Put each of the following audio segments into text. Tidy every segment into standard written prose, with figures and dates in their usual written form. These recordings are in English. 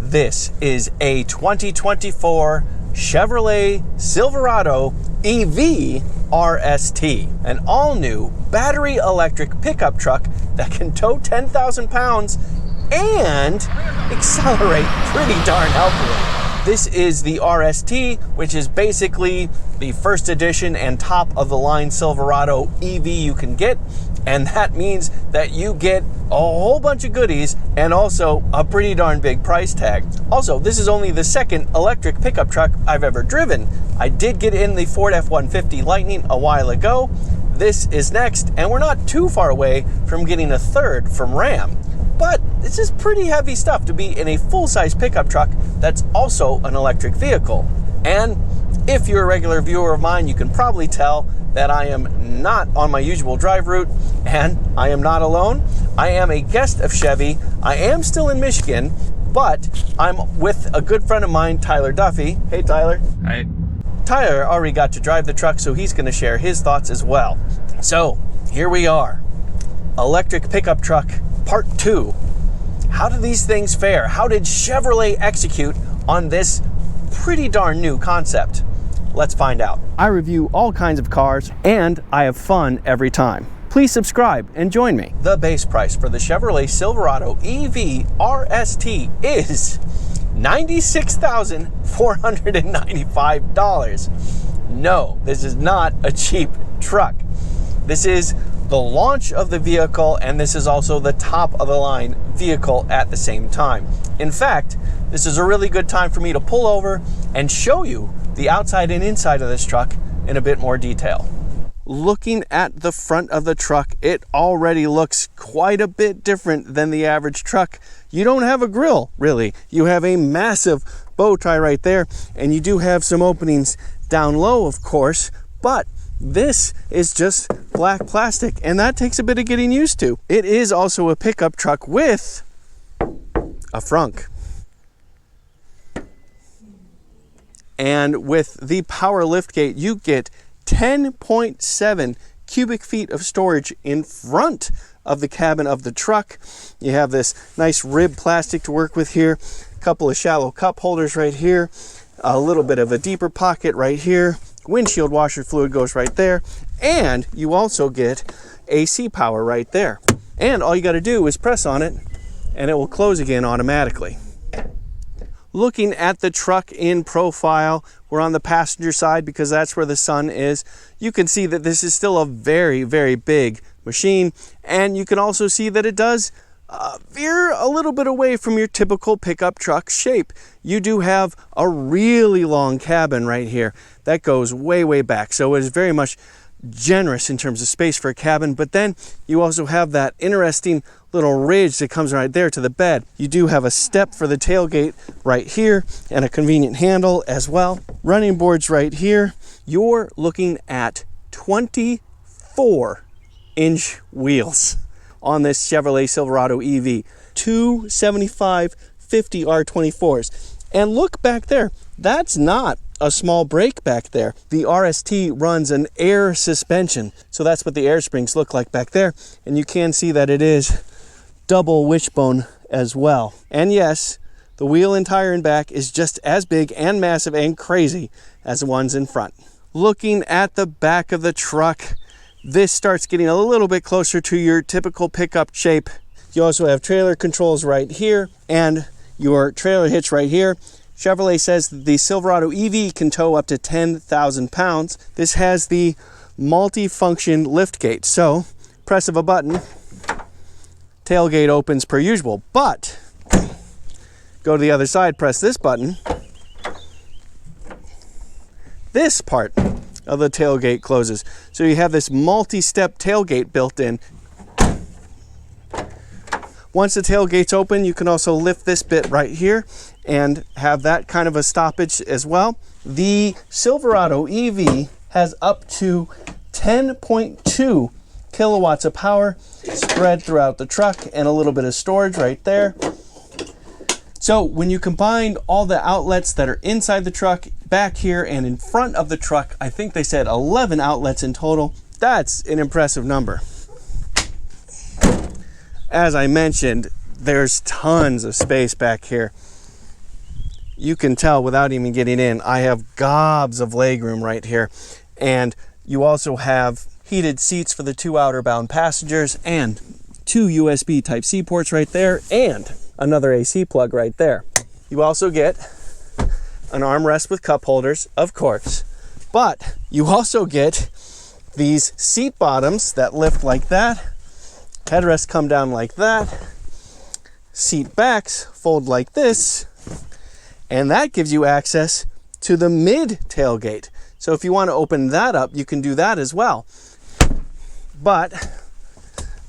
This is a 2024 Chevrolet Silverado EV RST, an all-new battery electric pickup truck that can tow 10,000 pounds and accelerate pretty darn healthily. This is the RST, which is basically the first edition and top of the line Silverado EV you can get, and that means that you get a whole bunch of goodies and also a pretty darn big price tag. Also, this is only the second electric pickup truck I've ever driven. I did get in the Ford F-150 Lightning a while ago. This is next, and we're not too far away from getting a third from Ram. But this is pretty heavy stuff to be in a full-size pickup truck that's also an electric vehicle. And if you're a regular viewer of mine, you can probably tell that I am not on my usual drive route, and I am not alone. I am a guest of Chevy. I am still in Michigan, but I'm with a good friend of mine, Tyler Duffy. Hey, Tyler. Hi. Tyler already got to drive the truck, so he's going to share his thoughts as well. So here we are, electric pickup truck part 2. How do these things fare? How did Chevrolet execute on this pretty darn new concept? Let's find out. I review all kinds of cars, and I have fun every time. Please subscribe and join me. The base price for the Chevrolet Silverado EV RST is $96,495. No, this is not a cheap truck. This is the launch of the vehicle, and this is also the top of the line vehicle at the same time. In fact, this is a really good time for me to pull over and show you the outside and inside of this truck in a bit more detail. Looking at the front of the truck, it already looks quite a bit different than the average truck. You don't have a grille, really. You have a massive bow tie right there, and you do have some openings down low, of course, but this is just black plastic, and that takes a bit of getting used to. It is also a pickup truck with a frunk. And with the power liftgate, you get 10.7 cubic feet of storage in front of the cabin of the truck. You have this nice rib plastic to work with here, a couple of shallow cup holders right here, a little bit of a deeper pocket right here, windshield washer fluid goes right there, and you also get AC power right there. And all you got to do is press on it and it will close again automatically. Looking at the truck in profile, we're on the passenger side because that's where the sun is. You can see that this is still a very, very big machine, and you can also see that it does veer a little bit away from your typical pickup truck shape. You do have a really long cabin right here that goes way, way back, so it is very much generous in terms of space for a cabin. But then you also have that interesting little ridge that comes right there to the bed. You do have a step for the tailgate right here and a convenient handle as well. Running boards right here. You're looking at 24-inch wheels on this Chevrolet Silverado EV. 275/50 R24s. And look back there. That's not a small brake back there. The RST runs an air suspension, so that's what the air springs look like back there, and you can see that it is double wishbone as well. And yes, the wheel and tire in back is just as big and massive and crazy as the ones in front. Looking at the back of the truck, this starts getting a little bit closer to your typical pickup shape. You also have trailer controls right here and your trailer hitch right here. Chevrolet says that the Silverado EV can tow up to 10,000 pounds. This has the multi-function liftgate. So, press of a button, tailgate opens per usual. But, go to the other side, press this button. This part of the tailgate closes. So you have this multi-step tailgate built in. Once the tailgate's open, you can also lift this bit right here and have that kind of a stoppage as well. The Silverado EV has up to 10.2 kilowatts of power spread throughout the truck and a little bit of storage right there. So when you combine all the outlets that are inside the truck, back here and in front of the truck, I think they said 11 outlets in total. That's an impressive number. As I mentioned, there's tons of space back here. you can tell without even getting in, I have gobs of legroom right here. And you also have heated seats for the 2 outer-bound passengers and 2 USB Type-C ports right there and another AC plug right there. You also get an armrest with cup holders, of course, but you also get these seat bottoms that lift like that, headrests come down like that, seat backs fold like this, and that gives you access to the mid tailgate. So if you want to open that up, you can do that as well. But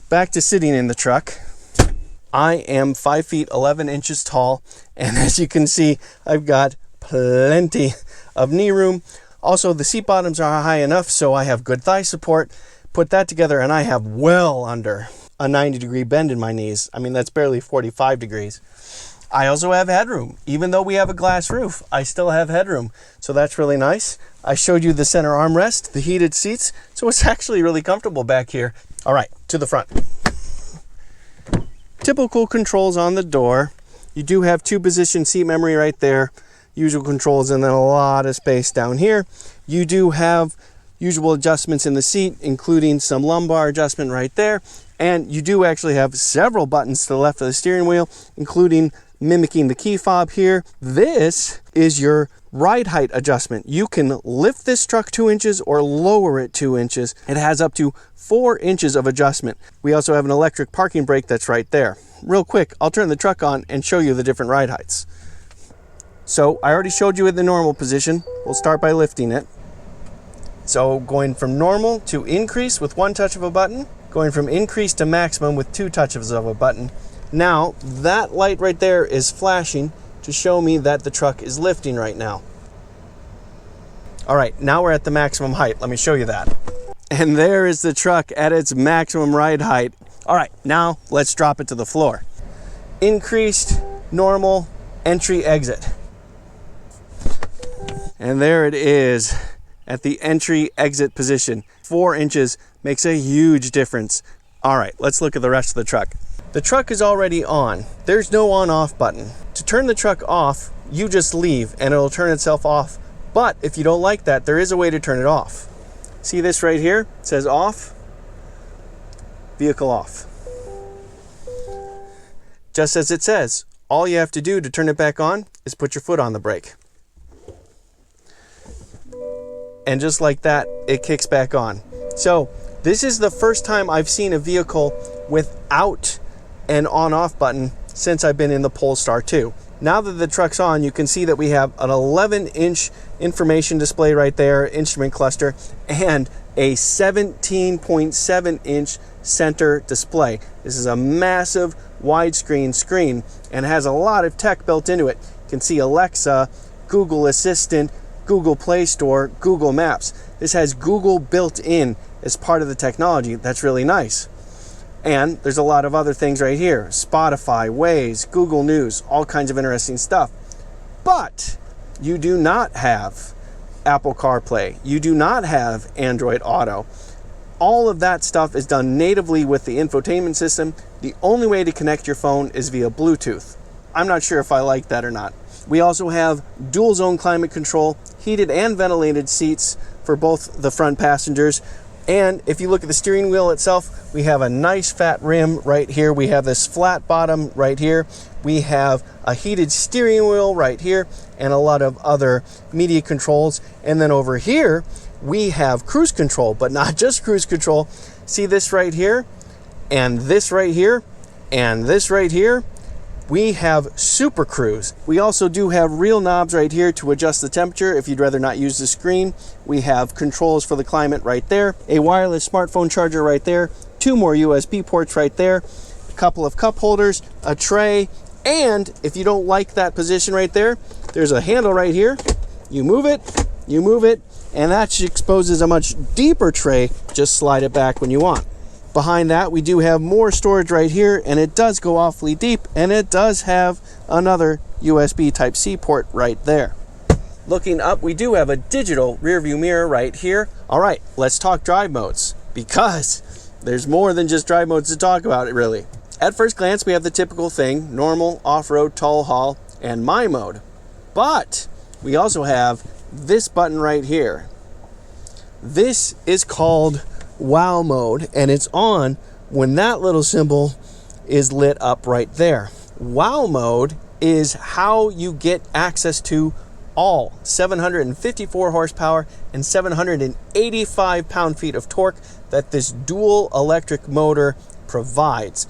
back to sitting in the truck. I am 5 feet 11 inches tall, and as you can see, I've got plenty of knee room. Also, the seat bottoms are high enough so I have good thigh support. Put that together and I have well under a 90-degree bend in my knees. I mean, that's barely 45 degrees. I also have headroom. Even though we have a glass roof, I still have headroom. So that's really nice. I showed you the center armrest, the heated seats, so it's actually really comfortable back here. All right, to the front. Typical controls on the door. You do have 2-position seat memory right there, usual controls, and then a lot of space down here. You do have usual adjustments in the seat, including some lumbar adjustment right there. And you do actually have several buttons to the left of the steering wheel, including mimicking the key fob here. This is your ride height adjustment. You can lift this truck 2 inches or lower it 2 inches. It has up to 4 inches of adjustment. We also have an electric parking brake that's right there. Real quick, I'll turn the truck on and show you the different ride heights. So I already showed you in the normal position. We'll start by lifting it. So going from normal to increase with 1 touch of a button, going from increase to maximum with 2 touches of a button. Now that light right there is flashing to show me that the truck is lifting right now. All right, now we're at the maximum height. Let me show you that. And there is the truck at its maximum ride height. All right, now let's drop it to the floor. Increased, normal, entry, exit. And there it is at the entry exit position. 4 inches makes a huge difference. All right, let's look at the rest of the truck. The truck is already on. There's no on-off button. To turn the truck off, you just leave and it'll turn itself off. But if you don't like that, there is a way to turn it off. See this right here? It says off, vehicle off. Just as it says, all you have to do to turn it back on is put your foot on the brake. And just like that, it kicks back on. So this is the first time I've seen a vehicle without an on-off button since I've been in the Polestar 2. Now that the truck's on, you can see that we have an 11-inch information display right there, instrument cluster, and a 17.7-inch center display. This is a massive widescreen screen and has a lot of tech built into it. You can see Alexa, Google Assistant, Google Play Store, Google Maps. This has Google built in as part of the technology. That's really nice. And there's a lot of other things right here. Spotify, Waze, Google News, all kinds of interesting stuff. But you do not have Apple CarPlay. You do not have Android Auto. All of that stuff is done natively with the infotainment system. The only way to connect your phone is via Bluetooth. I'm not sure if I like that or not. We also have dual zone climate control, heated and ventilated seats for both the front passengers. And if you look at the steering wheel itself, we have a nice fat rim right here. We have this flat bottom right here. We have a heated steering wheel right here and a lot of other media controls. And then over here, we have cruise control, but not just cruise control. See this right here and this right here and this right here? We have Super Cruise. We also do have real knobs right here to adjust the temperature if you'd rather not use the screen. We have controls for the climate right there, a wireless smartphone charger right there, 2 more USB ports right there, a couple of cup holders, a tray, and if you don't like that position right there, there's a handle right here. You move it, and that exposes a much deeper tray. Just slide it back when you want. Behind that, we do have more storage right here, and it does go awfully deep, and it does have another USB Type-C port right there. Looking up, we do have a digital rear view mirror right here. All right, let's talk drive modes, because there's more than just drive modes to talk about, really. At first glance, we have the typical thing, normal, off-road, tall haul, and my mode. But we also have this button right here. This is called wow mode, and it's on when that little symbol is lit up right there. Wow mode is how you get access to all 754 horsepower and 785 pound-feet of torque that this dual electric motor provides.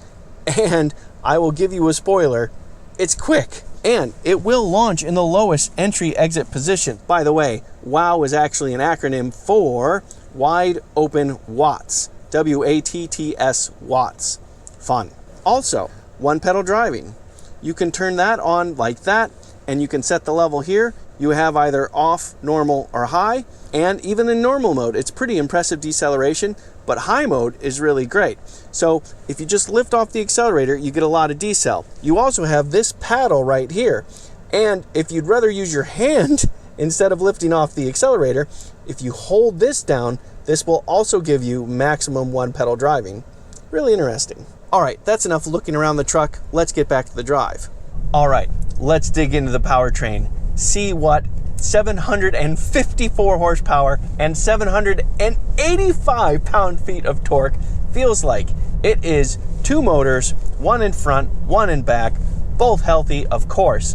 And I will give you a spoiler, it's quick, and it will launch in the lowest entry exit position. By the way, WOW is actually an acronym for Wide Open Watts, WATTS watts. Fun. Also, one pedal driving. You can turn that on like that, and you can set the level here. You have either off, normal, or high, and even in normal mode, it's pretty impressive deceleration, but high mode is really great. So if you just lift off the accelerator, you get a lot of decel. You also have this paddle right here, and if you'd rather use your hand instead of lifting off the accelerator, if you hold this down, this will also give you maximum one pedal driving. Really interesting. All right, that's enough looking around the truck. Let's get back to the drive. All right, let's dig into the powertrain. See what 754 horsepower and 785 pound-feet of torque feels like. It is two motors, one in front, one in back, both healthy, of course.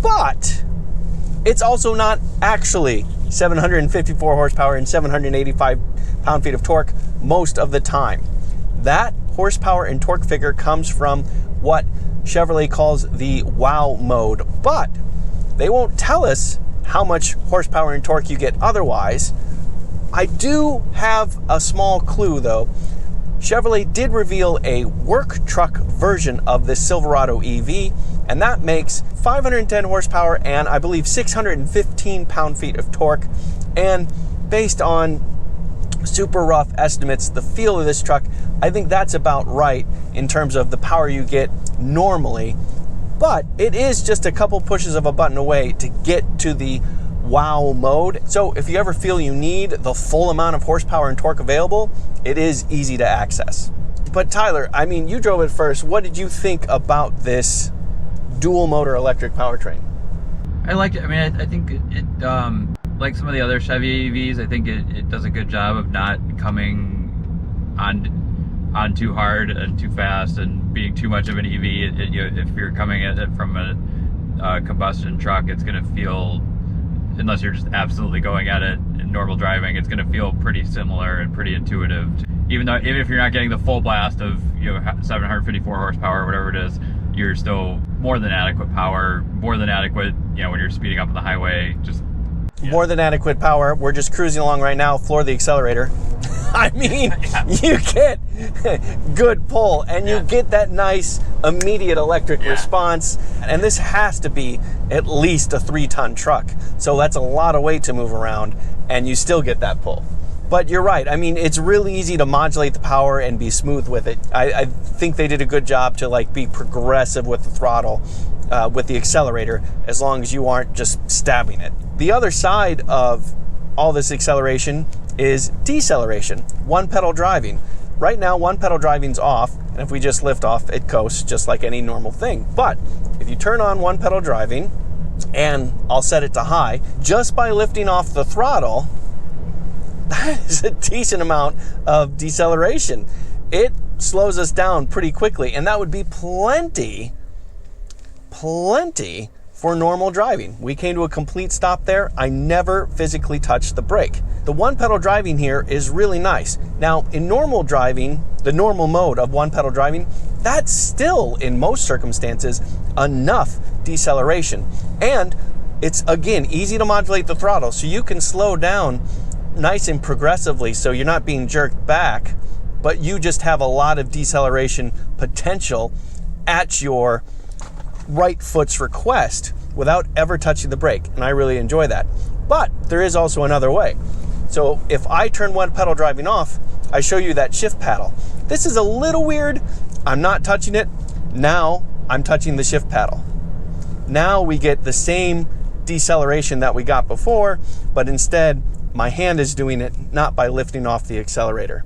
But it's also not actually 754 horsepower and 785 pound-feet of torque most of the time. That horsepower and torque figure comes from what Chevrolet calls the WOW mode, but they won't tell us how much horsepower and torque you get otherwise. I do have a small clue though. Chevrolet did reveal a work truck version of the Silverado EV, and that makes 510 horsepower and I believe 615 pound-feet of torque. And based on super rough estimates, the feel of this truck, I think that's about right in terms of the power you get normally. But it is just a couple pushes of a button away to get to the WOW mode. So if you ever feel you need the full amount of horsepower and torque available, it is easy to access. But Tyler, I mean, you drove it first. What did you think about this dual motor electric powertrain? I liked it. I mean, I think it like some of the other Chevy EVs, I think it does a good job of not coming on too hard and too fast and being too much of an EV. If you're coming at it from a combustion truck, it's going to feel, unless you're just absolutely going at it in normal driving, it's going to feel pretty similar and pretty intuitive. Even if you're not getting the full blast of 754 horsepower or whatever it is, you're still more than adequate power, more than adequate, when you're speeding up on the highway. More than adequate power. We're just cruising along right now, floor the accelerator. I mean, you get good pull, and you get that nice immediate electric response. And this has to be at least a 3-ton truck. So that's a lot of weight to move around, and you still get that pull. But you're right. I mean, it's really easy to modulate the power and be smooth with it. I think they did a good job to be progressive with the throttle, with the accelerator, as long as you aren't just stabbing it. The other side of all this acceleration is deceleration, one pedal driving. Right now, one pedal driving's off, and if we just lift off, it coasts just like any normal thing. But if you turn on one pedal driving, and I'll set it to high, just by lifting off the throttle, that is a decent amount of deceleration. It slows us down pretty quickly, and that would be plenty for normal driving. We came to a complete stop there. I never physically touched the brake. The one pedal driving here is really nice. Now, in normal driving, the normal mode of one pedal driving, that's still, in most circumstances, enough deceleration. And it's, again, easy to modulate the throttle, so you can slow down nice and progressively so you're not being jerked back, but you just have a lot of deceleration potential at your right foot's request without ever touching the brake, and I really enjoy that. But there is also another way. So if I turn one pedal driving off, I show you that shift paddle. This is a little weird. I'm not touching it. Now I'm touching the shift paddle. Now we get the same deceleration that we got before, but instead my hand is doing it, not by lifting off the accelerator.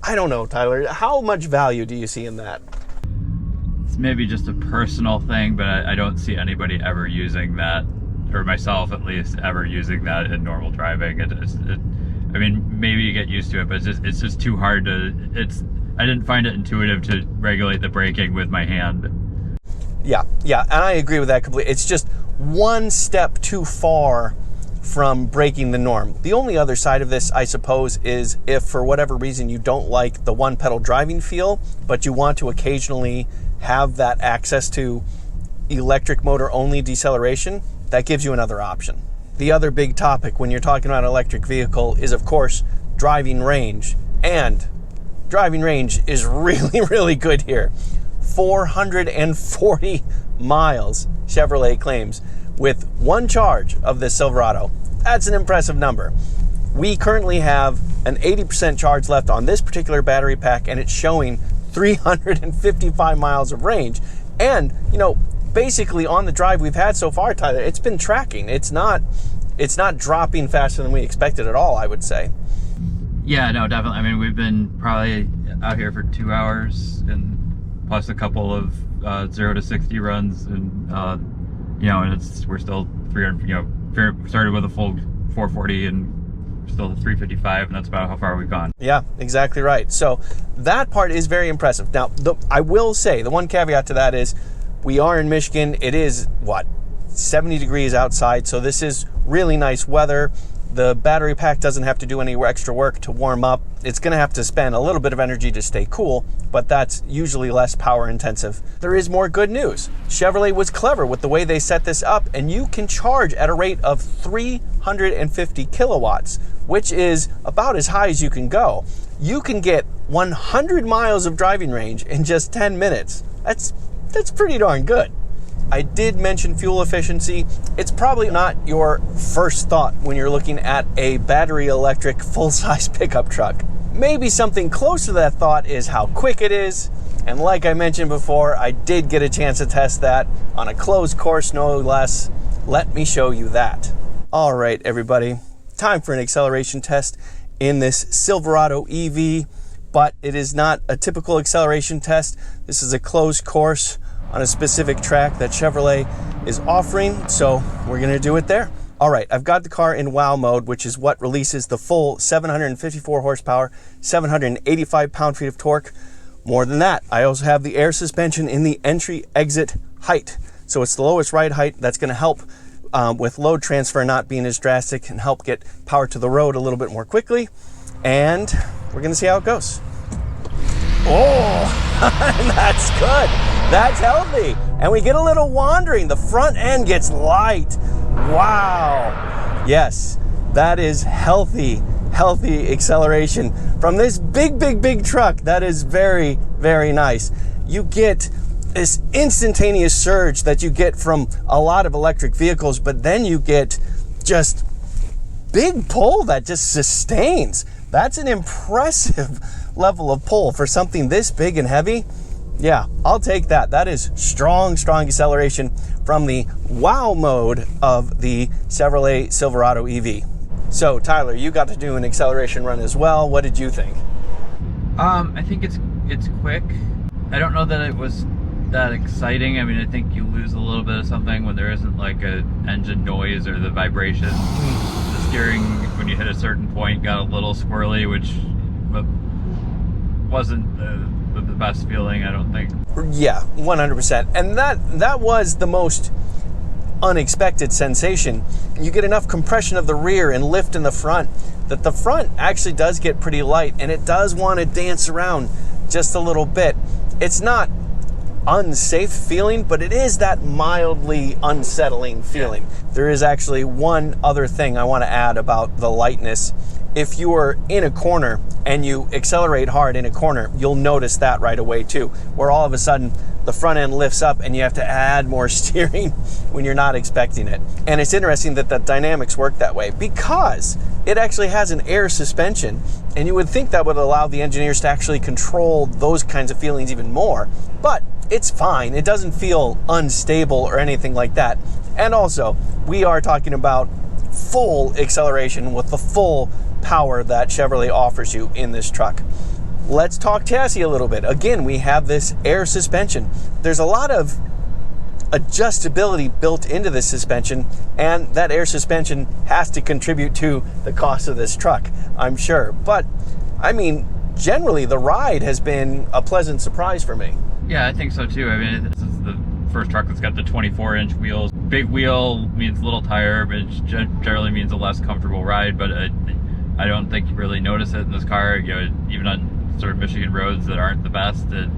I don't know, Tyler, how much value do you see in that? maybe just a personal thing, but I don't see anybody ever using that, or myself at least, ever using that in normal driving. I mean, maybe you get used to it, but it's just too hard to. I didn't find it intuitive to regulate the braking with my hand. Yeah, and I agree with that completely. It's just one step too far from breaking the norm. The only other side of this, I suppose, is if for whatever reason you don't like the one pedal driving feel, but you want to occasionally have that access to electric motor only deceleration, that gives you another option. The other big topic when you're talking about an electric vehicle is, of course, driving range. And driving range is really, really good here. 440 miles, Chevrolet claims, with one charge of this Silverado. That's an impressive number. We currently have an 80% charge left on this particular battery pack, and it's showing 355 miles of range. And, basically on the drive we've had so far, Tyler, it's been tracking. It's not dropping faster than we expected at all, I would say. Yeah, no, definitely. I mean, we've been probably out here for 2 hours, and plus a couple of 0 to 60 runs, and and we're still 300. Started with a full 440 and still 355, and that's about how far we've gone. Yeah, exactly right. So that part is very impressive. Now, I will say the one caveat to that is we are in Michigan. It is 70 degrees outside, so this is really nice weather. The battery pack doesn't have to do any extra work to warm up. It's going to have to spend a little bit of energy to stay cool, but that's usually less power intensive. There is more good news. Chevrolet was clever with the way they set this up, and you can charge at a rate of 350 kilowatts, which is about as high as you can go. You can get 100 miles of driving range in just 10 minutes. That's pretty darn good. I did mention fuel efficiency. It's probably not your first thought when you're looking at a battery electric full-size pickup truck. Maybe something close to that thought is how quick it is. And like I mentioned before, I did get a chance to test that on a closed course, no less. Let me show you that. All right, everybody, time for an acceleration test in this Silverado EV, but it is not a typical acceleration test. This is a closed course on a specific track that Chevrolet is offering, so we're gonna do it there. All right, I've got the car in WOW mode, which is what releases the full 754 horsepower, 785 pound-feet of torque. More than that, I also have the air suspension in the entry-exit height. So it's the lowest ride height. That's gonna help with load transfer not being as drastic and help get power to the road a little bit more quickly. And we're gonna see how it goes. Oh, that's good. That's healthy. And we get a little wandering. The front end gets light. Wow. Yes, that is healthy acceleration from this big truck. That is very, very nice. You get this instantaneous surge that you get from a lot of electric vehicles, but then you get just big pull that just sustains. That's an impressive level of pull for something this big and heavy. Yeah, I'll take that. That is strong acceleration from the WOW mode of the Chevrolet Silverado EV. So, Tyler, you got to do an acceleration run as well. What did you think? I think it's quick. I don't know that it was that exciting. I mean, I think you lose a little bit of something when there isn't like a engine noise or the vibration. The steering, when you hit a certain point, got a little squirrely, which wasn't the best feeling, I don't think. Yeah, 100%. And that was the most unexpected sensation. You get enough compression of the rear and lift in the front that the front actually does get pretty light, and it does want to dance around just a little bit. It's not unsafe feeling, but it is that mildly unsettling feeling. There is actually one other thing I want to add about the lightness. If you are in a corner and you accelerate hard in a corner, you'll notice that right away too, where all of a sudden the front end lifts up and you have to add more steering when you're not expecting it. And it's interesting that the dynamics work that way because it actually has an air suspension, and you would think that would allow the engineers to actually control those kinds of feelings even more, but it's fine. It doesn't feel unstable or anything like that. And also, we are talking about full acceleration with the full power that Chevrolet offers you in this truck. let's talk chassis a little bit. Again, we have this air suspension. There's a lot of adjustability built into this suspension, and that air suspension has to contribute to the cost of this truck, I'm sure. But I mean, generally the ride has been a pleasant surprise for me. Yeah, I think so too. I mean, this is the first truck that's got the 24-inch wheels. Big wheel means little tire, which generally means a less comfortable ride, but I don't think you really notice it in this car. You know, even on sort of Michigan roads that aren't the best, it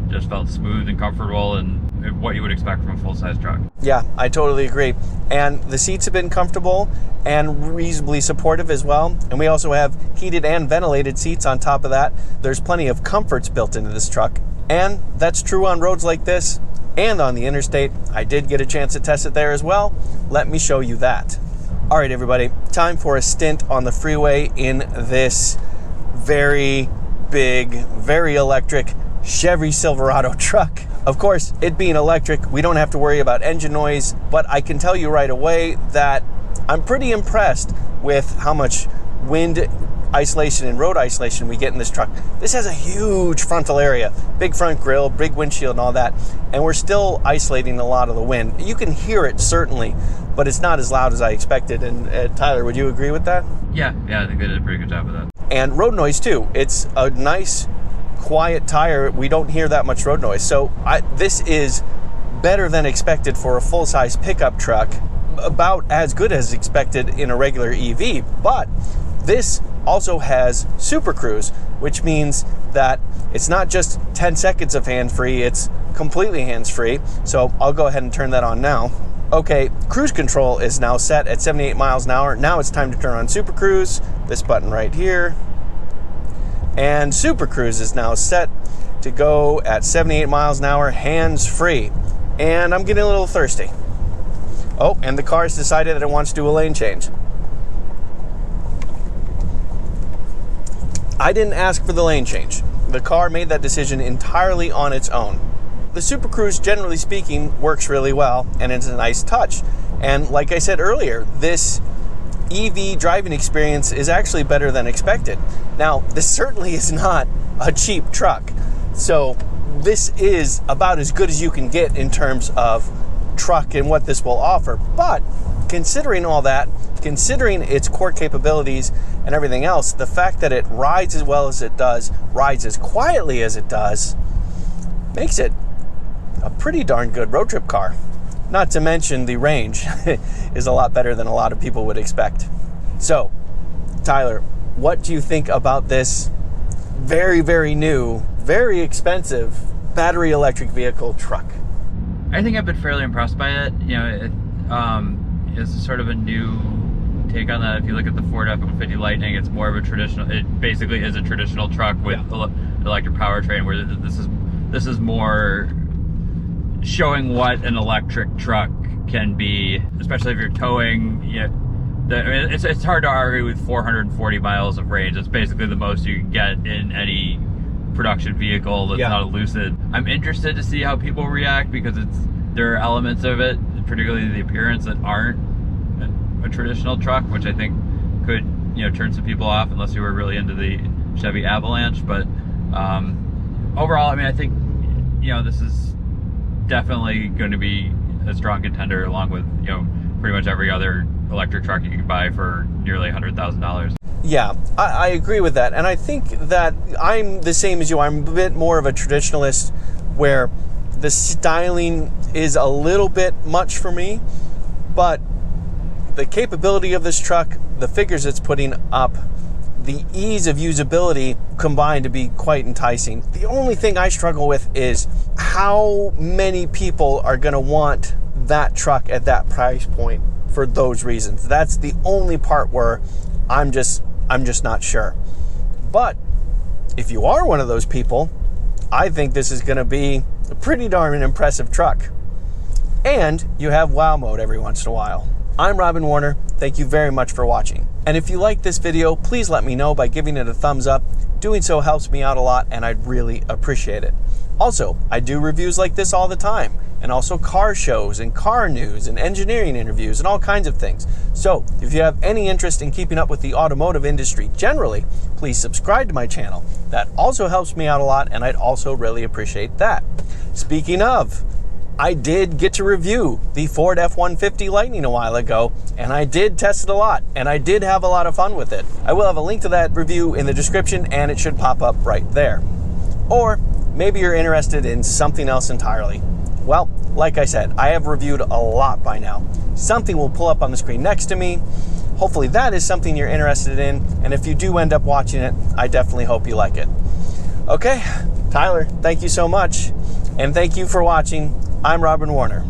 just felt smooth and comfortable and what you would expect from a full-size truck. Yeah, I totally agree. And the seats have been comfortable and reasonably supportive as well. And we also have heated and ventilated seats on top of that. There's plenty of comforts built into this truck. And that's true on roads like this and on the interstate. I did get a chance to test it there as well. Let me show you that. All right, everybody, time for a stint on the freeway in this very big, very electric Chevy Silverado truck. Of course, it being electric, we don't have to worry about engine noise, but I can tell you right away that I'm pretty impressed with how much wind isolation and road isolation we get in this truck. This has a huge frontal area, big front grille, big windshield and all that, and we're still isolating a lot of the wind. You can hear it certainly, but it's not as loud as I expected. And Tyler, would you agree with that? Yeah, I think they did a pretty good job with that. And road noise too. It's a nice, quiet tire. We don't hear that much road noise. So this is better than expected for a full-size pickup truck, about as good as expected in a regular EV. But this also has Super Cruise, which means that it's not just 10 seconds of hands-free, it's completely hands-free. So I'll go ahead and turn that on now. Okay, cruise control is now set at 78 miles an hour. Now it's time to turn on Super Cruise, this button right here. And Super Cruise is now set to go at 78 miles an hour, hands-free. And I'm getting a little thirsty. Oh, and the car's decided that it wants to do a lane change. I didn't ask for the lane change. The car made that decision entirely on its own. The Super Cruise, generally speaking, works really well, and it's a nice touch. And like I said earlier, this EV driving experience is actually better than expected. Now, this certainly is not a cheap truck. So this is about as good as you can get in terms of truck and what this will offer. But considering all that, considering its core capabilities and everything else, the fact that it rides as well as it does, rides as quietly as it does, makes it a pretty darn good road trip car. Not to mention the range is a lot better than a lot of people would expect. So, Tyler, what do you think about this very, very new, very expensive battery electric vehicle truck? I think I've been fairly impressed by it. You know, it's sort of a new take on that. If you look at the Ford F-150 Lightning, it's more of a traditional. It basically is a traditional truck with electric powertrain. Where this is more showing what an electric truck can be, especially if you're towing. You know, I mean, it's hard to argue with 440 miles of range. It's basically the most you can get in any production vehicle that's not a Lucid. I'm interested to see how people react because there are elements of it, particularly the appearance, that aren't a traditional truck, which I think could turn some people off unless you were really into the Chevy Avalanche. But overall, I mean, I think this is definitely going to be a strong contender along with pretty much every other electric truck you can buy for nearly $100,000. Yeah, I agree with that. And I think that I'm the same as you. I'm a bit more of a traditionalist where the styling is a little bit much for me, but the capability of this truck, the figures it's putting up, the ease of usability combined to be quite enticing. The only thing I struggle with is how many people are going to want that truck at that price point for those reasons. That's the only part where I'm just not sure. But if you are one of those people, I think this is going to be a pretty darn impressive truck. And you have wow mode every once in a while. I'm Robin Warner. Thank you very much for watching. And if you like this video, please let me know by giving it a thumbs up. Doing so helps me out a lot, and I'd really appreciate it. Also, I do reviews like this all the time, and also car shows and car news and engineering interviews and all kinds of things. So, if you have any interest in keeping up with the automotive industry generally, please subscribe to my channel. That also helps me out a lot, and I'd also really appreciate that. Speaking of, I did get to review the Ford F-150 Lightning a while ago, and I did test it a lot, and I did have a lot of fun with it. I will have a link to that review in the description, and it should pop up right there. Or maybe you're interested in something else entirely. Well, like I said, I have reviewed a lot by now. Something will pull up on the screen next to me. Hopefully that is something you're interested in, and if you do end up watching it, I definitely hope you like it. Okay, Tyler, thank you so much, and thank you for watching. I'm Robin Warner.